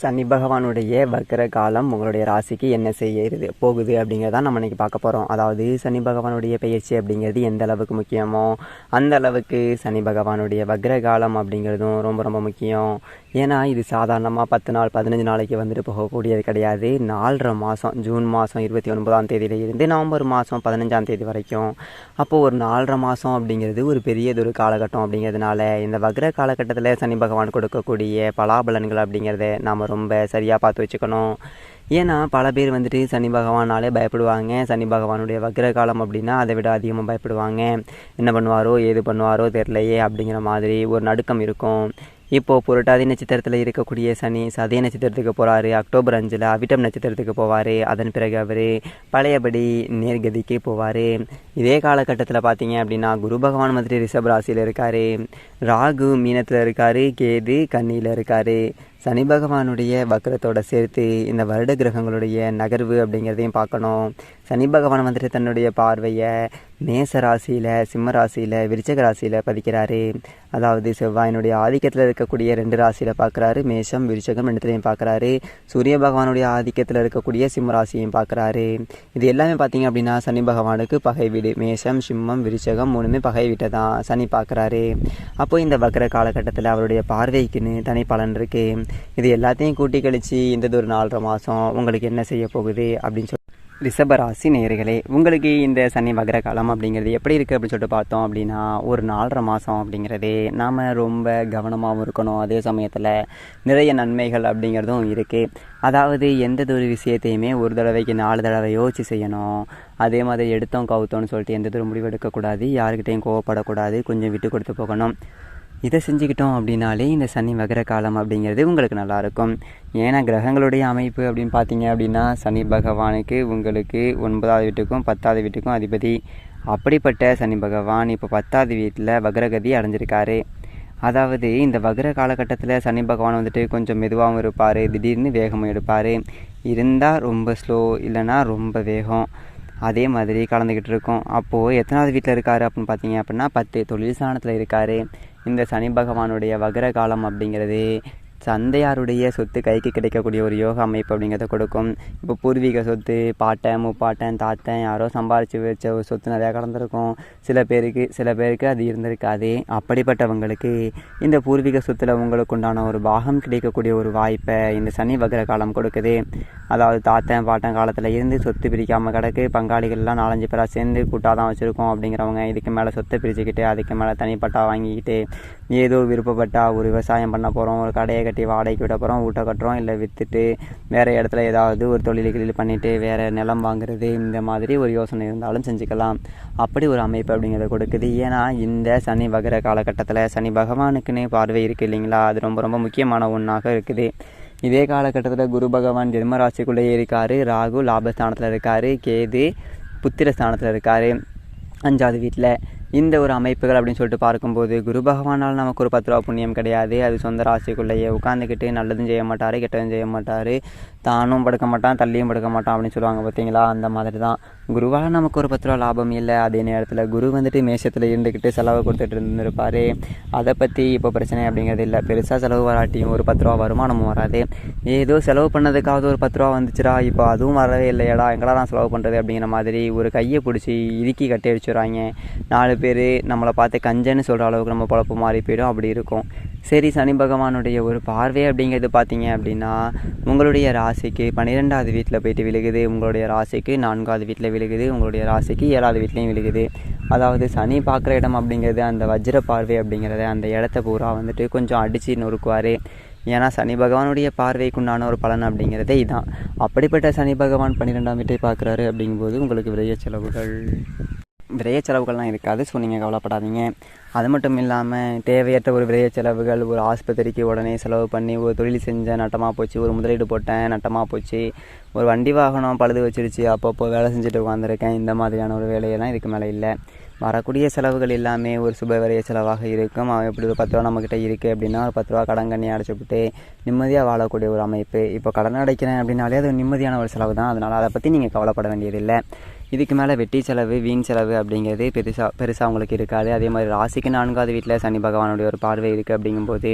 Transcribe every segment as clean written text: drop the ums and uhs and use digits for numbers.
சனி பகவானுடைய வக்ர காலம் உங்களுடைய ராசிக்கு என்ன செய்ய போகுது அப்படிங்கிறதான் நம்ம இன்றைக்கி பார்க்க போகிறோம். அதாவது சனி பகவானுடைய பெயர்ச்சி அப்படிங்கிறது எந்த அளவுக்கு முக்கியமோ அந்த அளவுக்கு சனி பகவானுடைய வக்ர காலம் அப்படிங்கிறதும் ரொம்ப ரொம்ப முக்கியம். ஏன்னா இது சாதாரணமாக 10 நாள் 15 நாளைக்கு வந்துட்டு போகக்கூடியது கிடையாது. 4.5 மாதம், ஜூன் மாதம் 29ஆம் தேதியிலிருந்து நவம்பர் மாதம் 15ஆம் தேதி வரைக்கும். அப்போது ஒரு 4.5 மாதம் அப்படிங்கிறது ஒரு பெரியதொரு காலகட்டம். அப்படிங்கிறதுனால இந்த வக்ர காலகட்டத்தில் சனி பகவான் கொடுக்கக்கூடிய பலாபலன்கள் அப்படிங்கிறத நாம் ரொம்ப சரியாக பார்த்து வச்சுக்கணும். ஏன்னா பல பேர் வந்துட்டு சனி பகவானாலே பயப்படுவாங்க. சனி பகவானுடைய வக்ர காலம் அப்படின்னா அதை விட அதிகமாக பயப்படுவாங்க. என்ன பண்ணுவாரோ ஏது பண்ணுவாரோ தெரிலையே அப்படிங்கிற மாதிரி ஒரு நடுக்கம் இருக்கும். இப்போது புரட்டாதி நட்சத்திரத்தில் இருக்கக்கூடிய சனி சதய நட்சத்திரத்துக்கு போகிறாரு. அக்டோபர் 5 அவிட்டம் நட்சத்திரத்துக்கு போவார். அதன் பிறகு அவர் பழையபடி நேர்கதிக்கு போவார். இதே காலகட்டத்தில் பார்த்தீங்க அப்படின்னா குரு பகவான் வந்துட்டு ரிஷப ராசியில் இருக்கார். ராகு மீனத்தில் இருக்கார். கேது கன்னியில் இருக்கார். சனி பகவானுடைய வக்ரத்தோடு சேர்த்து இந்த வருட கிரகங்களுடைய நகர்வு அப்படிங்கிறதையும் பார்க்கணும். சனி பகவான் வந்துட்டு தன்னுடைய பார்வையை மேச ராசியில், சிம்ம ராசியில், விருச்சக ராசியில் பதிக்கிறாரு. அதாவது செவ்வாயினுடைய ஆதிக்கத்தில் இருக்கக்கூடிய 2 ராசியில் பார்க்குறாரு. மேஷம் விருச்சகம் 2த்தையும் பார்க்குறாரு. சூரிய பகவானுடைய ஆதிக்கத்தில் இருக்கக்கூடிய சிம்ம ராசியையும் பார்க்குறாரு. இது எல்லாமே பார்த்திங்க அப்படின்னா சனி பகவானுக்கு பகை வீடு. மேஷம், சிம்மம், விருச்சகம் 3மே பகை வீட்டை தான் சனி பார்க்குறாரு. அப்போது இந்த வக்ர காலகட்டத்தில் அவருடைய பார்வைக்குன்னு தனி பலன் இருக்குது. இது எல்லாத்தையும் கூட்டி கழித்து இந்த ஒரு 4.5 மாதம் உங்களுக்கு என்ன செய்ய போகுது அப்படின்னு ரிஷபராசி நேயர்களே, உங்களுக்கு இந்த சனி வக்ர காலம் அப்படிங்கிறது எப்படி இருக்குது அப்படின்னு சொல்லிட்டு பார்த்தோம் அப்படின்னா ஒரு 4.5 மாதம் அப்படிங்கிறதே நாம் ரொம்ப கவனமாகவும் இருக்கணும். அதே சமயத்தில் நிறைய நன்மைகள் அப்படிங்கிறதும் இருக்குது. அதாவது எந்த ஒரு விஷயத்தையுமே ஒரு தடவைக்கு 4 தடவை யோசிச்சு செய்யணும். அதே மாதிரி எடுத்தோம் கவுத்தோன்னு சொல்லிட்டு எந்த ஒரு முடிவு எடுக்கக்கூடாது. யாருக்கிட்டையும் கோவப்படக்கூடாது. கொஞ்சம் விட்டு கொடுத்து போகணும். இதை செஞ்சுக்கிட்டோம் அப்படின்னாலே இந்த சனி வக்ர காலம் அப்படிங்கிறது உங்களுக்கு நல்லாயிருக்கும். ஏன்னா கிரகங்களுடைய அமைப்பு அப்படின்னு பார்த்தீங்க அப்படின்னா சனி பகவானுக்கு உங்களுக்கு 9வது வீட்டுக்கும் 10வது வீட்டுக்கும் அதிபதி. அப்படிப்பட்ட சனி பகவான் இப்போ 10வது வீட்டில் வக்ரகதி அடைஞ்சிருக்காரு. அதாவது இந்த வக்ர காலகட்டத்தில் சனி பகவான் வந்துட்டு கொஞ்சம் மெதுவாகவும் இருப்பார். திடீர்னு வேகமும் எடுப்பார். இருந்தால் ரொம்ப ஸ்லோ, இல்லைனா ரொம்ப வேகம், அதே மாதிரி கலந்துக்கிட்டு இருக்கும். அப்போது எத்தனாவது வீட்டில் இருக்கார் அப்படின்னு பார்த்தீங்க அப்படின்னா 10 தொழில் ஸ்தானத்தில் இருக்கார். இந்த சனி பகவானுடைய வக்ர காலம் அப்படிங்கிறது தந்தையாருடைய சொத்து கைக்கு கிடைக்கக்கூடிய ஒரு யோக அமைப்பு அப்படிங்கிறத கொடுக்கும். இப்போ பூர்வீக சொத்து, பாட்டன் முப்பாட்டன் தாத்தன் யாரோ சம்பாரித்து வச்ச ஒரு சொத்து நிறையா கலந்துருக்கும். சில பேருக்கு அது இருந்திருக்காது. அப்படிப்பட்டவங்களுக்கு இந்த பூர்வீக சொத்தில் உங்களுக்கு உண்டான ஒரு பாகம் கிடைக்கக்கூடிய ஒரு வாய்ப்பை இந்த சனி வக்ர காலம் கொடுக்குது. அதாவது தாத்தன் பாட்டன் காலத்தில் இருந்து சொத்து பிரிக்காமல் கிடக்கு. பங்காளிகள்லாம் 4-5 பேராக சேர்ந்து கூட்டாக தான் வச்சுருக்கோம் அப்படிங்கிறவங்க இதுக்கு மேலே சொத்தை பிரிச்சுக்கிட்டு அதுக்கு மேலே தனிப்பட்டா வாங்கிக்கிட்டு ஏதோ விருப்பப்பட்டா ஒரு விவசாயம் பண்ண போகிறோம், ஒரு கடையை கட்டி வாடகைக்கு விட போகிறோம், வீட்டை கட்டுறோம், இல்லை விற்றுட்டு வேறு இடத்துல ஏதாவது ஒரு தொழில் பண்ணிவிட்டு வேறு நிலம் வாங்குறது, இந்த மாதிரி ஒரு யோசனை இருந்தாலும் செஞ்சுக்கலாம். அப்படி ஒரு அமைப்பு அப்படிங்கிறத கொடுக்குது. ஏன்னா இந்த சனி வக்ர காலகட்டத்தில் சனி பகவானுக்குன்னே பார்வை இருக்குது இல்லைங்களா, அது ரொம்ப ரொம்ப முக்கியமான ஒன்றாக இருக்குது. இதே காலகட்டத்தில் குரு பகவான் ஜென்மராசிக்குள்ளேயே இருக்கார். ராகு லாபஸ்தானத்தில் இருக்கார். கேது புத்திரஸ்தானத்தில் இருக்கார் 5வது வீட்டில். இந்த ஒரு அமைப்புகள் அப்படின்னு சொல்லிட்டு பார்க்கும்போது குரு பகவானால் நமக்கு ஒரு 10 ரூபா புண்ணியம் கிடையாது. அது சொந்த ராசிக்குள்ளேயே உட்காந்துக்கிட்டு நல்லதும் செய்ய மாட்டார், கெட்டதும் செய்ய மாட்டார், தானும் படுக்க மாட்டான், தள்ளியும் படுக்க மாட்டான் அப்படின்னு சொல்லுவாங்க பார்த்தீங்களா. அந்த மாதிரி தான் குருவால் நமக்கு ஒரு 10 ரூபா லாபம் இல்லை. அதே நேரத்தில் குரு வந்துட்டு மேஷத்தில் இருந்துக்கிட்டு செலவு கொடுத்துட்டு இருந்திருப்பார். அதை பற்றி இப்போ பிரச்சனை அப்படிங்கிறது இல்லை. பெருசாக செலவு வராட்டியும் ஒரு 10 ரூபா வருமானமும் வராது. ஏதோ செலவு பண்ணதுக்காவது ஒரு 10 ரூபா வந்துச்சுரா, இப்போ அதுவும் வரவே இல்லையடா, எங்கடா நான் செலவு பண்ணுறது அப்படிங்கிற மாதிரி ஒரு கையை பிடிச்சி இறுக்கி கட்டி அடிச்சுடுறாங்க. 4 பேர் நம்மளை பார்த்து கஞ்சன்னு சொல்கிற அளவுக்கு நம்ம பொழப்பு மாறி போயிடும். அப்படி இருக்கும். சரி, சனி பகவானுடைய ஒரு பார்வை அப்படிங்கிறது பார்த்தீங்க அப்படின்னா உங்களுடைய ராசிக்கு 12வது வீட்டில் போயிட்டு விழுகுது. உங்களுடைய ராசிக்கு 4வது வீட்டில் விழுகுது. உங்களுடைய ராசிக்கு 7வது வீட்லேயும் விழுகுது. அதாவது சனி பார்க்குற இடம் அப்படிங்கிறது அந்த வஜ்ர பார்வை அப்படிங்கிறத அந்த இடத்த பூரா வந்துட்டு கொஞ்சம் அடித்து நொறுக்குவார். ஏன்னா சனி பகவானுடைய பார்வைக்குண்டான ஒரு பலன் அப்படிங்கிறதே இதுதான். அப்படிப்பட்ட சனி பகவான் 12ஆம் வீட்டை பார்க்குறாரு அப்படிங்கும்போது உங்களுக்கு விரைய செலவுகள்லாம் இருக்காது. ஸோ நீங்கள் கவலைப்படாதீங்க. அது மட்டும் இல்லாமல் தேவையற்ற ஒரு விரைய செலவுகள், ஒரு ஆஸ்பத்திரிக்கு உடனே செலவு பண்ணி, ஒரு தொழில் செஞ்ச நட்டமாக போச்சு, ஒரு முதலீடு போட்டேன் நட்டமாக போச்சு, ஒரு வண்டி வாகனம் பழுது வச்சிருச்சு, அப்பப்போ வேலை செஞ்சுட்டு உட்காந்துருக்கேன், இந்த மாதிரியான ஒரு வேலையெல்லாம் இதுக்கு மேலே இல்லை. வரக்கூடிய செலவுகள் எல்லாமே ஒரு சுப விரைய செலவாக இருக்கும். அவன் எப்படி ஒரு 10 ரூபா நம்மக்கிட்ட இருக்குது அப்படின்னா ஒரு 10 ரூபா கடன் கண்ணி அடைச்சிவிட்டு நிம்மதியாக வாழக்கூடிய ஒரு அமைப்பு. இப்போ கடன் அடைக்கிறேன் அப்படின்னாலே அது நிம்மதியான ஒரு செலவு தான். அதனால் அதை பற்றி நீங்கள் கவலைப்பட வேண்டியதில்லை. இதுக்கு மேலே வெட்டி செலவு, வீண் செலவு அப்படிங்கிறது பெருசாக உங்களுக்கு இருக்காது. அதே மாதிரி ராசி ராசிக்கு 4வது வீட்டில் சனி பகவானுடைய ஒரு பார்வை இருக்குது அப்படிங்கும்போது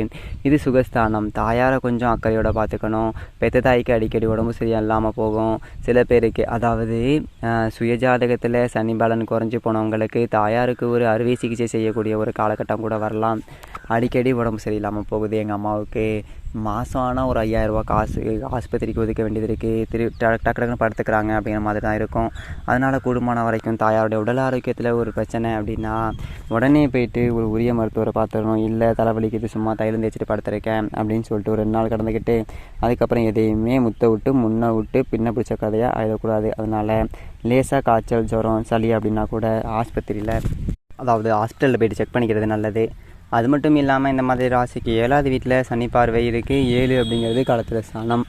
இது சுகஸ்தானம். தாயாரை கொஞ்சம் அக்கறையோட பார்த்துக்கணும். பெத்த தாய்க்கு அடிக்கடி உடம்பு சரியில்லாமல் போகும். சில பேருக்கு அதாவது சுயஜாதகத்தில் சனி பலன் குறைஞ்சி போனவங்களுக்கு தாயாருக்கு ஒரு அறுவை சிகிச்சை செய்யக்கூடிய ஒரு காலகட்டம் கூட வரலாம். அடிக்கடி உடம்பு சரியில்லாமல் போகுது. எங்கள் அம்மாவுக்கு மாதம் ஆனால் ஒரு 5000 ரூபா காசு ஆஸ்பத்திரிக்கு ஒதுக்க வேண்டியது இருக்குது, டக்குன்னு படுத்துக்கிறாங்க அப்படிங்கிற மாதிரி தான் இருக்கும். அதனால் கூடுமான வரைக்கும் தாயாருடைய உடல் ஆரோக்கியத்தில் ஒரு பிரச்சனை அப்படின்னா உடனே போயிட்டு ஒரு உரிய மருத்துவரை பார்த்துடணும். இல்லை தலைவலிக்குது சும்மா தைலம் தேய்ச்சிட்டு படுத்துருக்கேன் அப்படின்னு சொல்லிட்டு ஒரு 2 நாள் கடந்துக்கிட்டு அதுக்கப்புறம் எதையுமே முத்த விட்டு முன்ன விட்டு பின்ன பிடிச்ச கதையாக ஆயிடக்கூடாது. அதனால் லேசாக காய்ச்சல் ஜுரம் சளி அப்படின்னா கூட ஹாஸ்பிட்டலில் போய்ட்டு செக் பண்ணிக்கிறது நல்லது. அது மட்டும் இல்லாமல் இந்த மாதிரி ராசிக்கு 7வது வீட்டில் சனி பார்வை இருக்குது. 7 அப்படிங்கிறது காலத்தில் ஸ்தானம்.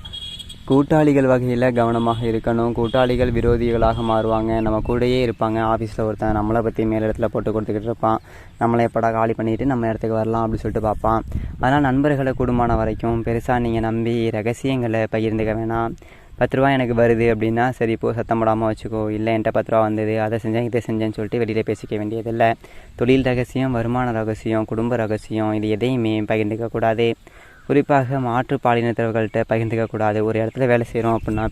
கூட்டாளிகள் வகையில் கவனமாக இருக்கணும். கூட்டாளிகள் விரோதிகளாக மாறுவாங்க. நம்ம கூடயே இருப்பாங்க. ஆஃபீஸில் ஒருத்தன் நம்மளை பற்றி மேலிடத்தில் போட்டு கொடுத்துக்கிட்டு இருப்பான். நம்மளை எப்படா காலி பண்ணிவிட்டு நம்ம இடத்துக்கு வரலாம் அப்படின்னு சொல்லிட்டு பார்ப்பான். அதனால் நண்பர்களை கூடுமான வரைக்கும் பெருசாக நீங்கள் நம்பி ரகசியங்களை பகிர்ந்துக்க வேணாம். 10 ரூபா எனக்கு வருது அப்படின்னா சரி இப்போ சத்தம் போடாமல் வச்சுக்கோ. இல்லை என்கிட்ட 10 ரூபா வந்தது அதை செஞ்சேன் இதை செஞ்சேன்னு சொல்லிட்டு வெளியில் பேசிக்க வேண்டியதில்லை. தொழில் ரகசியம், வருமான ரகசியம், குடும்ப ரகசியம் இது எதையுமே பகிர்ந்துக்கக்கூடாது. குறிப்பாக மாற்று பாலினத்தவர்கள்ட்ட பகிர்ந்துக்கக்கூடாது. ஒரு இடத்துல வேலை செய்கிறோம் அப்படின்னா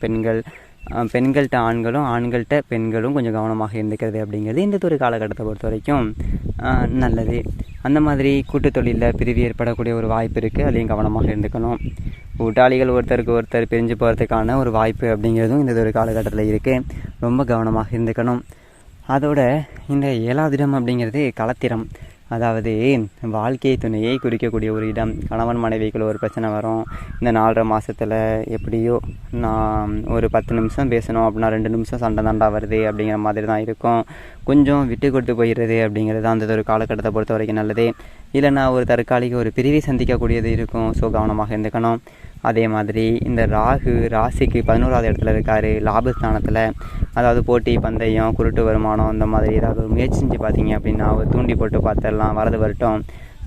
பெண்கள்கிட்ட ஆண்களும் ஆண்கள்கிட்ட பெண்களும் கொஞ்சம் கவனமாக இருந்துக்கிறது அப்படிங்கிறது இந்த ஒரு காலகட்டத்தை பொறுத்த வரைக்கும் நல்லது. அந்த மாதிரி கூட்டுத் தொழிலில் பிரிவு ஏற்படக்கூடிய ஒரு வாய்ப்பு இருக்குது. அதையும் கவனமாக இருந்துக்கணும். கூட்டாளிகள் ஒருத்தருக்கு ஒருத்தர் பிரிஞ்சு போகிறதுக்கான ஒரு வாய்ப்பு அப்படிங்கிறதும் இந்த ஒரு காலகட்டத்தில் இருக்குது. ரொம்ப கவனமாக இருந்துக்கணும். அதோட இந்த 7வது இடம் அப்படிங்கிறது களத்திரம். அதாவது வாழ்க்கை துணையை குறிக்கக்கூடிய ஒரு இடம். கணவன் மனைவிக்குள்ள ஒரு பிரச்சனை வரும். இந்த 4.5 மாதத்தில் எப்படியோ நான் ஒரு 10 நிமிஷம் பேசணும் அப்படின்னா 2 நிமிஷம் சண்டை வருது அப்படிங்கிற மாதிரி தான் இருக்கும். கொஞ்சம் விட்டு கொடுத்து போயிடுறது அப்படிங்கிறது தான் அந்த ஒரு காலகட்டத்தை பொறுத்த வரைக்கும் நல்லது. இல்லைன்னா ஒரு தற்காலிக ஒரு பிரிவை சந்திக்கக்கூடியது இருக்கும். ஸோ கவனமாக இருந்துக்கணும். அதே மாதிரி இந்த ராகு ராசிக்கு 11வது இடத்துல இருக்கார், லாபஸ்தானத்தில். அதாவது போட்டி பந்தயம் குருட்டு வருமானம் அந்த மாதிரி ஏதாவது முயற்சி செஞ்சு பார்த்தீங்க அப்படின்னா ஒரு தூண்டி போட்டு பார்த்துடலாம். வரது வரட்டும்,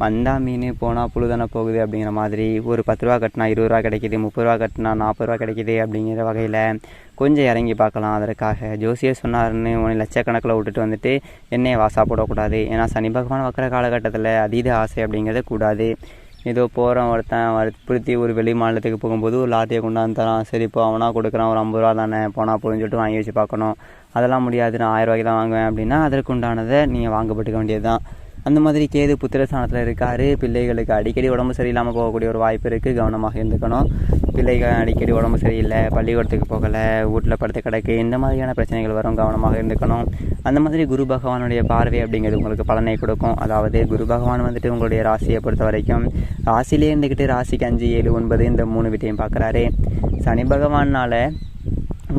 வந்தால் மீன் போனால் புழுதானே போகுது அப்படிங்கிற மாதிரி ஒரு 10 ரூபா கட்டினா 20 ரூபா கிடைக்கிது, 30 ரூபா கட்டினா 40 ரூபா கிடைக்கிது அப்படிங்கிற வகையில் கொஞ்சம் இறங்கி பார்க்கலாம். அதற்காக ஜோசியர் சொன்னார்னு 1 லட்சக்கணக்கில் விட்டுட்டு வந்துட்டு என்னையை வாசா போடக்கூடாது. ஏன்னா சனி பகவான் வைக்கிற காலகட்டத்தில் அதீத ஆசை அப்படிங்கிறது கூடாது. ஏதோ போகிறோம் ஒருத்தன் வற்புறுத்தி ஒரு வெளி மாநிலத்துக்கு போகும்போது ஒரு லாட்டியை கொண்டாந்து தரான். சரி இப்போ அவனாக கொடுக்குறான், ஒரு 50 ரூபா தானே போனால் போதுன்னு சொல்லிட்டு வாங்கி வச்சு பார்க்கணும். அதெல்லாம் முடியாது, நான் 1000 ரூபாய்க்கு தான் வாங்குவேன் அப்படின்னா அதற்குண்டானதை நீங்கள் வாங்கப்பட்டுக்க வேண்டியது தான். அந்த மாதிரி கேது புத்திரஸ்தானத்தில் இருக்கார். பிள்ளைகளுக்கு அடிக்கடி உடம்பு சரியில்லாமல் போகக்கூடிய ஒரு வாய்ப்பு இருக்குது. கவனமாக இருந்துக்கணும். பிள்ளைகள் அடிக்கடி உடம்பு சரியில்லை, பள்ளிக்கூடத்துக்கு போகலை, வீட்டில் படுத்து கிடக்கு, இந்த மாதிரியான பிரச்சனைகள் வரும். கவனமாக இருந்துக்கணும். அந்த மாதிரி குரு பகவானுடைய பார்வை அப்படிங்கிறது உங்களுக்கு பலனை கொடுக்கும். அதாவது குரு பகவான் வந்துட்டு உங்களுடைய ராசியை பொறுத்த வரைக்கும் ராசியிலே இருந்துக்கிட்டு ராசிக்கு 5, 7, 9 இந்த 3 வீட்டையும் பார்க்குறாரு. சனி பகவானால்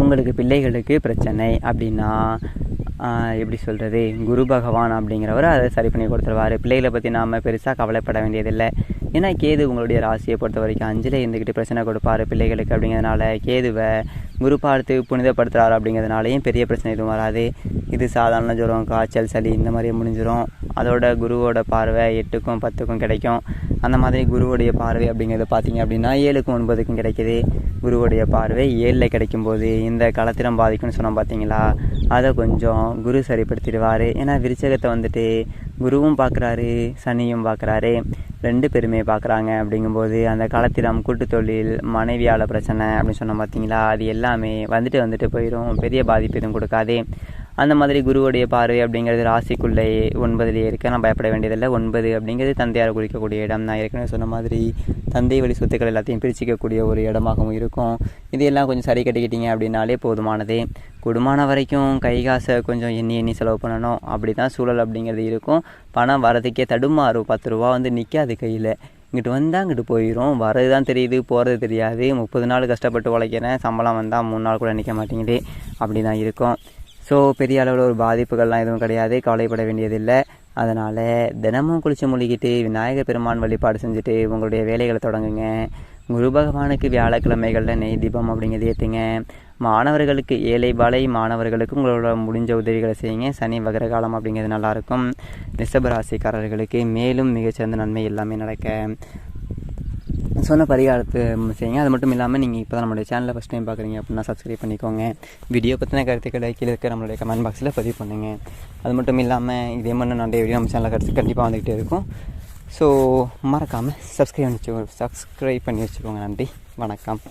உங்களுக்கு பிள்ளைகளுக்கு பிரச்சனை அப்படின்னா எப்படி சொல்கிறது, குரு பகவான் அப்படிங்கிறவர் அதை சரி பண்ணி கொடுத்துருவார். பிள்ளைகளை பற்றி நாம் பெருசாக கவலைப்பட வேண்டியதில்லை. ஏன்னா கேது உங்களுடைய ராசியை பொறுத்த வரைக்கும் 5ல் இருந்துக்கிட்டு பிரச்சனை கொடுப்பார் பிள்ளைகளுக்கு. அப்படிங்கிறதுனால கேதுவை குரு பார்த்து புனிதப்படுத்துகிறார். அப்படிங்கிறதுனாலையும் பெரிய பிரச்சனை எதுவும் வராது. இது சாதாரண ஜுரம், காய்ச்சல், சளி இந்த மாதிரியே முடிஞ்சிடும். அதோட குருவோட பார்வை 8க்கும் 10க்கும் கிடைக்கும். அந்த மாதிரி குருவுடைய பார்வை அப்படிங்கிறது பார்த்திங்க அப்படின்னா 7க்கும் 9க்கும் கிடைக்கிது. குருவுடைய பார்வை 7ல் கிடைக்கும்போது இந்த களத்திரம் பாதிக்கும்னு சொன்னோம் பார்த்தீங்களா, அதை கொஞ்சம் குரு சரிப்படுத்திடுவார். ஏன்னா விருச்சகத்தை வந்துட்டு குருவும் பார்க்குறாரு, சனியும் பார்க்குறாரு, 2 பேருமே பார்க்குறாங்க. அப்படிங்கும்போது அந்த களத்திரம், கூட்டு தொழில், மனைவியால் பிரச்சனை அப்படின்னு சொன்னோம் பார்த்தீங்களா, அது எல்லாமே வந்துட்டு போயிடும். பெரிய பாதிப்பு எதுவும் கொடுக்காது. அந்த மாதிரி குருவுடைய பார்வை அப்படிங்கிறது ராசிக்குள்ளே 9லேயே இருக்க நான் பயப்பட வேண்டியதில்லை. 9 அப்படிங்கிறது தந்தையார் குறிக்கக்கூடிய இடம். நான் ஏற்கனவே சொன்ன மாதிரி தந்தை வழி சொத்துக்கள் எல்லாத்தையும் பிரிச்சிக்கக்கூடிய ஒரு இடமாகவும் இருக்கும். இதையெல்லாம் கொஞ்சம் சரி கட்டிக்கிட்டீங்க அப்படின்னாலே போதுமானது. குடும்பமான வரைக்கும் கை காசை கொஞ்சம் எண்ணி செலவு பண்ணணும். அப்படி தான் சூழல் அப்படிங்கிறது இருக்கும். பணம் வரதுக்கே தடுமாறும். 10 ரூபா நிற்காது கையில். இங்கிட்டு வந்தால் அங்கிட்டு போயிடும். வரது தான் தெரியுது, போகிறது தெரியாது. 30 நாள் கஷ்டப்பட்டு உழைக்கிறேன், சம்பளம் வந்தால் 3 நாள் கூட நிற்க மாட்டேங்குது. அப்படி தான் இருக்கும். ஸோ பெரிய அளவில் ஒரு பாதிப்புகள்லாம் எதுவும் கிடையாது, கவலைப்பட வேண்டியதில்லை. அதனால் தினமும் குளிச்சு முழுகிட்டு விநாயகர் பெருமான் வழிபாடு செஞ்சுட்டு உங்களுடைய வேலைகளை தொடங்குங்க. குரு பகவானுக்கு வியாழக்கிழமைகளில் நெய் தீபம் அப்படிங்கிறது ஏற்றுங்க. மாணவர்களுக்கு ஏழை பாலை மாணவர்களுக்கு உங்களோட முடிஞ்ச உதவிகளை செய்யுங்க. சனி வகர காலம் அப்படிங்கிறது நல்லாயிருக்கும். ரிஷப ராசிக்காரர்களுக்கு மேலும் மிகச்சிறந்த நன்மை எல்லாமே நடக்க சொன்ன பரிகாரத்தை செய்யுங்க. அது மட்டும் இல்லாமல் நீங்கள் இப்போ தான் நம்மளுடைய சேனலில் ஃபஸ்ட் டைம் பார்க்குறீங்க அப்படின்னா சப்ஸ்கிரைப் பண்ணிக்கோங்க. வீடியோ பற்றின கருத்துக்களை கீழே இருக்க நம்மளுடைய கமெண்ட் பாக்ஸில் பதிவு பண்ணுங்கள். அது மட்டும் இல்லாமல் இதே மாதிரி நிறைய வீடியோ நம்ம சேனலில் கண்டிப்பாக வந்துக்கிட்டே இருக்கும். ஸோ மறக்காமல் சப்ஸ்கிரைப் பண்ணி வச்சுக்கோங்க. நன்றி, வணக்கம்.